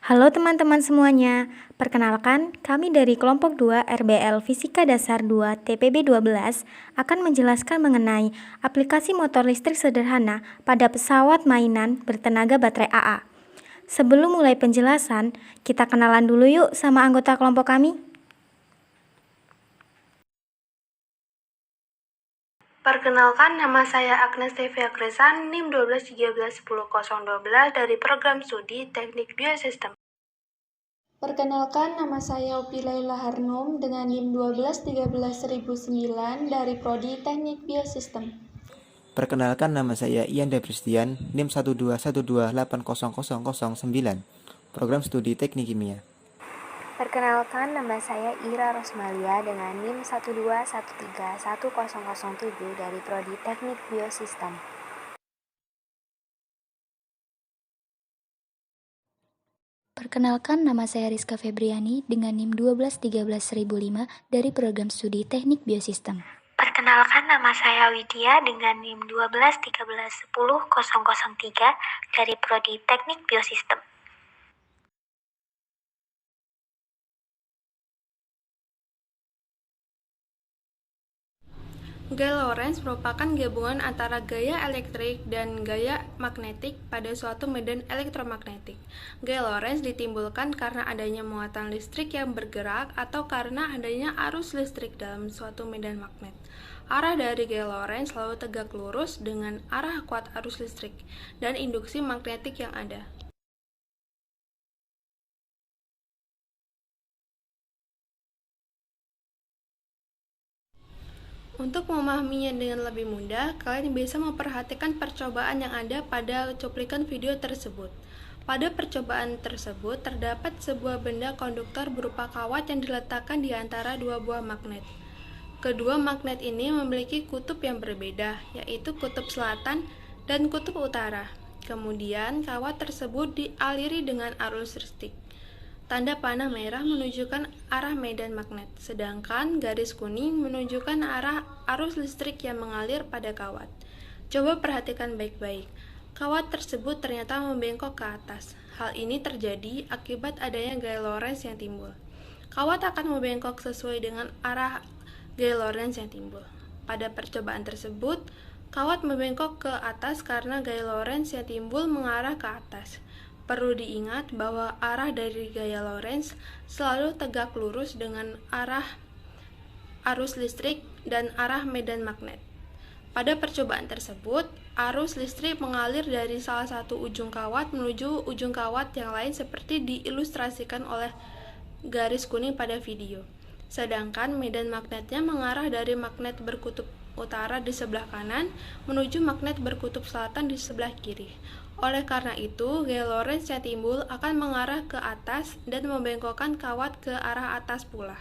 Halo teman-teman semuanya, perkenalkan kami dari kelompok 2 RBL Fisika Dasar 2 TPB 12 akan menjelaskan mengenai aplikasi motor listrik sederhana pada pesawat mainan bertenaga baterai AA. Sebelum mulai penjelasan, kita kenalan dulu yuk sama anggota kelompok kami. Perkenalkan, nama saya Agnes Devia Kresan, NIM 12131012 dari Program Studi Teknik Biosistem. Perkenalkan, nama saya Upi Laila Harnum dengan NIM 1213009 dari Prodi Teknik Biosistem. Perkenalkan, nama saya Ian Debristian, NIM 121280009, Program Studi Teknik Kimia. Perkenalkan, nama saya Ira Rosmalia dengan NIM 121311007 dari Prodi Teknik Biosistem. Perkenalkan, nama saya Rizka Febriani dengan NIM 1213005 dari Program Studi Teknik Biosistem. Perkenalkan, nama saya Widya dengan NIM 121310003 dari Prodi Teknik Biosistem. Gaya Lorentz merupakan gabungan antara gaya elektrik dan gaya magnetik pada suatu medan elektromagnetik. Gaya Lorentz ditimbulkan karena adanya muatan listrik yang bergerak atau karena adanya arus listrik dalam suatu medan magnet. Arah dari gaya Lorentz selalu tegak lurus dengan arah kuat arus listrik dan induksi magnetik yang ada. Untuk memahaminya dengan lebih mudah, kalian bisa memperhatikan percobaan yang ada pada cuplikan video tersebut. Pada percobaan tersebut, terdapat sebuah benda konduktor berupa kawat yang diletakkan di antara dua buah magnet. Kedua magnet ini memiliki kutub yang berbeda, yaitu kutub selatan dan kutub utara. Kemudian, kawat tersebut dialiri dengan arus listrik. Tanda panah merah menunjukkan arah medan magnet, sedangkan garis kuning menunjukkan arah arus listrik yang mengalir pada kawat. Coba perhatikan baik-baik. Kawat tersebut ternyata membengkok ke atas. Hal ini terjadi akibat adanya gaya Lorentz yang timbul. Kawat akan membengkok sesuai dengan arah gaya Lorentz yang timbul. Pada percobaan tersebut, kawat membengkok ke atas karena gaya Lorentz yang timbul mengarah ke atas. Perlu diingat bahwa arah dari gaya Lorentz selalu tegak lurus dengan arah arus listrik dan arah medan magnet. Pada percobaan tersebut, arus listrik mengalir dari salah satu ujung kawat menuju ujung kawat yang lain seperti diilustrasikan oleh garis kuning pada video. Sedangkan medan magnetnya mengarah dari magnet berkutub utara di sebelah kanan menuju magnet berkutub selatan di sebelah kiri. Oleh karena itu, gaya Lorentz yang timbul akan mengarah ke atas dan membengkokkan kawat ke arah atas pula.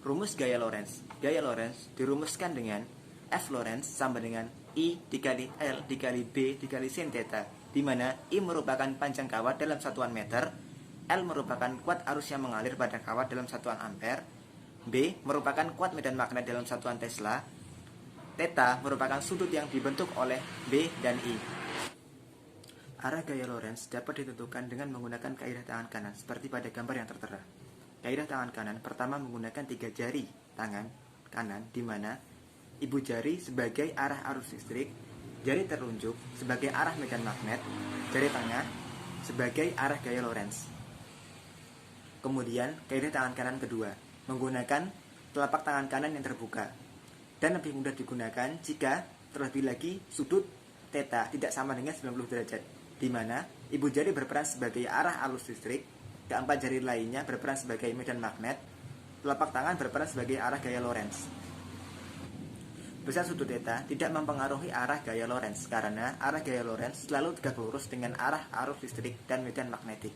Rumus gaya Lorentz. Gaya Lorentz dirumuskan dengan F Lorentz sama dengan I dikali L dikali B dikali sin theta, di mana I merupakan panjang kawat dalam satuan meter, L merupakan kuat arus yang mengalir pada kawat dalam satuan ampere, B merupakan kuat medan magnet dalam satuan Tesla, theta merupakan sudut yang dibentuk oleh B dan I. Arah gaya Lorentz dapat ditentukan dengan menggunakan kaidah tangan kanan seperti pada gambar yang tertera. Kaidah tangan kanan pertama menggunakan 3 jari tangan kanan, di mana ibu jari sebagai arah arus listrik, jari telunjuk sebagai arah medan magnet, jari tengah sebagai arah gaya Lorentz. Kemudian, kaidah tangan kanan kedua menggunakan telapak tangan kanan yang terbuka dan lebih mudah digunakan jika terlebih lagi sudut theta tidak sama dengan 90 derajat, di mana ibu jari berperan sebagai arah arus listrik, keempat jari lainnya berperan sebagai medan magnet, telapak tangan berperan sebagai arah gaya Lorentz. Besar sudut theta tidak mempengaruhi arah gaya Lorentz karena arah gaya Lorentz selalu tegak lurus dengan arah arus listrik dan medan magnetik.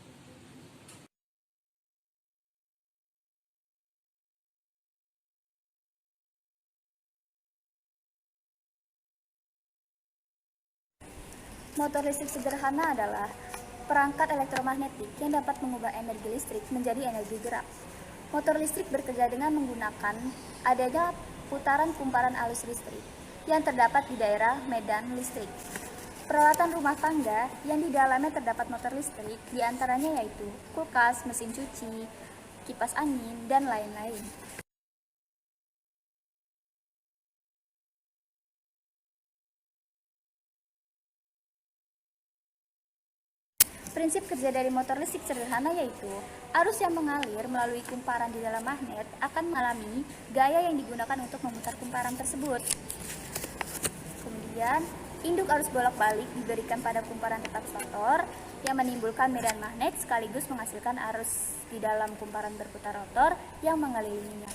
Motor listrik sederhana adalah perangkat elektromagnetik yang dapat mengubah energi listrik menjadi energi gerak. Motor listrik bekerja dengan menggunakan adanya putaran kumparan arus listrik yang terdapat di daerah medan listrik. Peralatan rumah tangga yang di dalamnya terdapat motor listrik diantaranya yaitu kulkas, mesin cuci, kipas angin, dan lain-lain. Prinsip kerja dari motor listrik sederhana yaitu arus yang mengalir melalui kumparan di dalam magnet akan mengalami gaya yang digunakan untuk memutar kumparan tersebut. Kemudian, induk arus bolak-balik diberikan pada kumparan tetap stator yang menimbulkan medan magnet sekaligus menghasilkan arus di dalam kumparan berputar rotor yang mengelilinginya.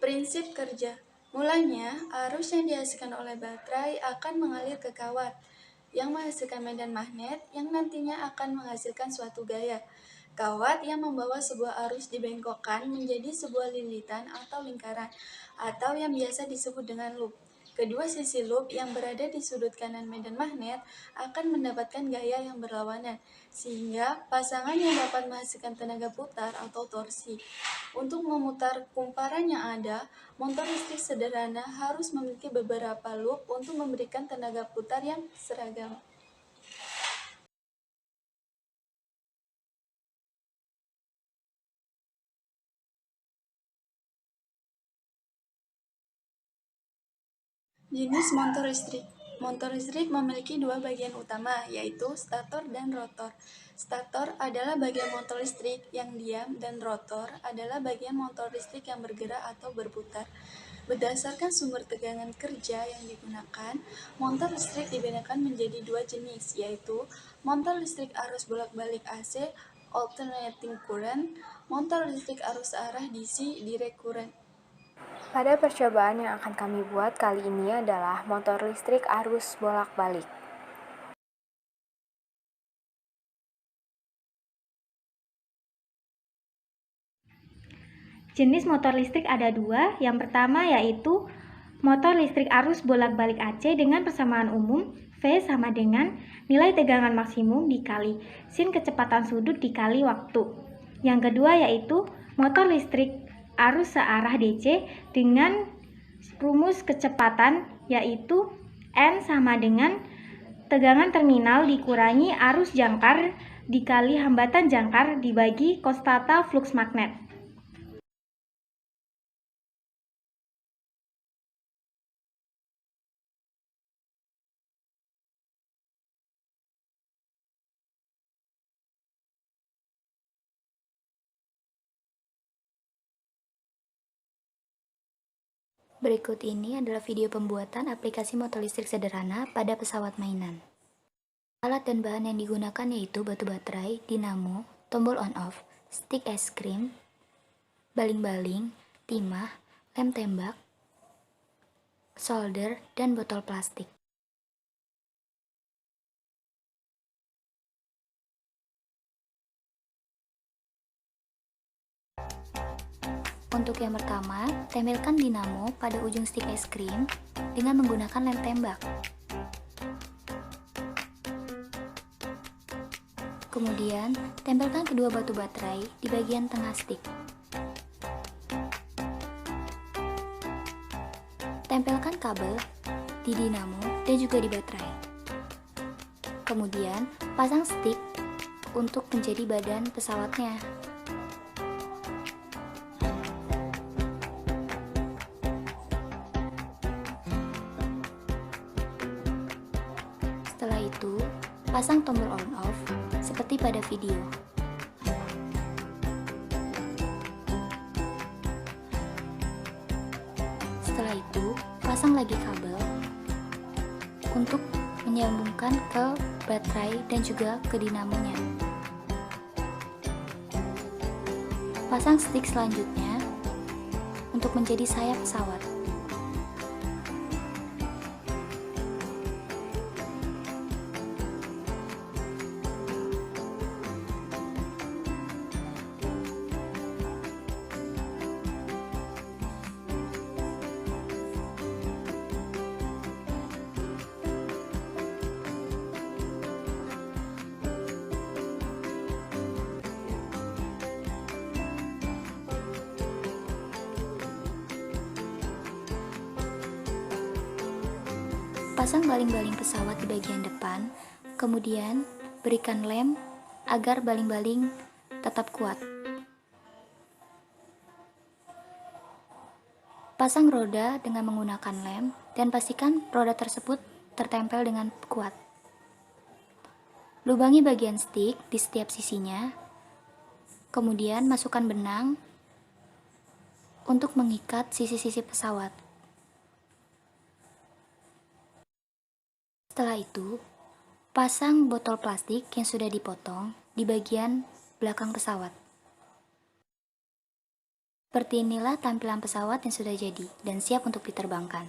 Prinsip kerja. Mulanya, arus yang dihasilkan oleh baterai akan mengalir ke kawat yang menghasilkan medan magnet yang nantinya akan menghasilkan suatu gaya. Kawat yang membawa sebuah arus dibengkokkan menjadi sebuah lilitan atau lingkaran, atau yang biasa disebut dengan loop. Kedua sisi loop yang berada di sudut kanan medan magnet akan mendapatkan gaya yang berlawanan, sehingga pasangan yang dapat menghasilkan tenaga putar atau torsi. Untuk memutar kumparan yang ada, motor listrik sederhana harus memiliki beberapa loop untuk memberikan tenaga putar yang seragam. Jenis motor listrik. Motor listrik memiliki dua bagian utama, yaitu stator dan rotor. Stator adalah bagian motor listrik yang diam dan rotor adalah bagian motor listrik yang bergerak atau berputar. Berdasarkan sumber tegangan kerja yang digunakan, motor listrik dibedakan menjadi dua jenis, yaitu motor listrik arus bolak-balik AC (alternating current), motor listrik arus arah DC (direct current). Pada percobaan yang akan kami buat kali ini adalah motor listrik arus bolak-balik. Jenis motor listrik ada dua. Yang pertama yaitu motor listrik arus bolak-balik AC dengan persamaan umum V sama dengan nilai tegangan maksimum dikali sin kecepatan sudut dikali waktu. Yang kedua yaitu motor listrik arus searah DC dengan rumus kecepatan yaitu N sama dengan tegangan terminal dikurangi arus jangkar dikali hambatan jangkar dibagi konstanta flux magnet. Berikut ini adalah video pembuatan aplikasi motor listrik sederhana pada pesawat mainan. Alat dan bahan yang digunakan yaitu batu baterai, dinamo, tombol on-off, stick es krim, baling-baling, timah, lem tembak, solder, dan botol plastik. Untuk yang pertama, tempelkan dinamo pada ujung stick es krim dengan menggunakan lem tembak. Kemudian, tempelkan kedua batu baterai di bagian tengah stick. Tempelkan kabel di dinamo dan juga di baterai. Kemudian, pasang stick untuk menjadi badan pesawatnya. Setelah itu, pasang tombol on-off seperti pada video. Setelah itu, pasang lagi kabel untuk menyambungkan ke baterai dan juga ke dinamonya. Pasang stick selanjutnya untuk menjadi sayap pesawat. Pasang baling-baling pesawat di bagian depan, kemudian berikan lem agar baling-baling tetap kuat. Pasang roda dengan menggunakan lem dan pastikan roda tersebut tertempel dengan kuat. Lubangi bagian stick di setiap sisinya, kemudian masukkan benang untuk mengikat sisi-sisi pesawat. Setelah itu, pasang botol plastik yang sudah dipotong di bagian belakang pesawat. Seperti inilah tampilan pesawat yang sudah jadi dan siap untuk diterbangkan.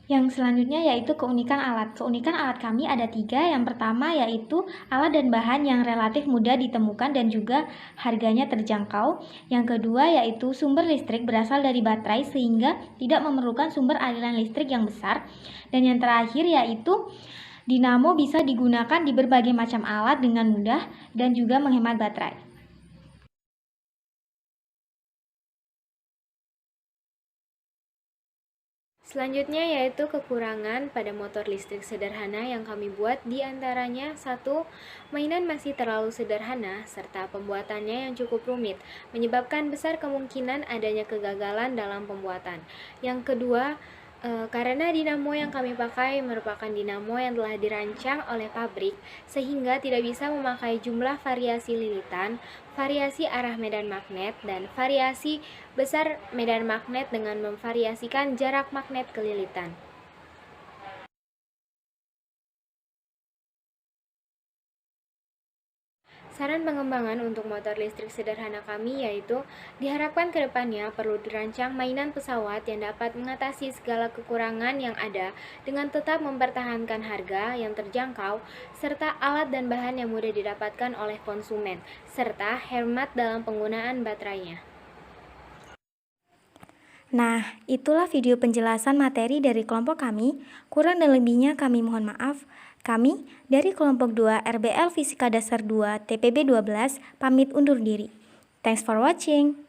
Yang selanjutnya yaitu keunikan alat. Keunikan alat kami ada 3. Yang pertama yaitu alat dan bahan yang relatif mudah ditemukan dan juga harganya terjangkau. Yang kedua yaitu sumber listrik berasal dari baterai sehingga tidak memerlukan sumber aliran listrik yang besar. Dan yang terakhir yaitu dinamo bisa digunakan di berbagai macam alat dengan mudah dan juga menghemat baterai. Selanjutnya yaitu kekurangan pada motor listrik sederhana yang kami buat, di antaranya 1. Mainan masih terlalu sederhana serta pembuatannya yang cukup rumit, menyebabkan besar kemungkinan adanya kegagalan dalam pembuatan. Yang kedua, karena dinamo yang kami pakai merupakan dinamo yang telah dirancang oleh pabrik sehingga tidak bisa memakai jumlah variasi lilitan, variasi arah medan magnet, dan variasi besar medan magnet dengan memvariasikan jarak magnet ke lilitan. Saran pengembangan untuk motor listrik sederhana kami yaitu diharapkan ke depannya perlu dirancang mainan pesawat yang dapat mengatasi segala kekurangan yang ada dengan tetap mempertahankan harga yang terjangkau serta alat dan bahan yang mudah didapatkan oleh konsumen serta hemat dalam penggunaan baterainya. Nah, itulah video penjelasan materi dari kelompok kami. Kurang dan lebihnya kami mohon maaf. Kami dari kelompok 2 RBL Fisika Dasar 2 TPB 12 pamit undur diri. Thanks for watching.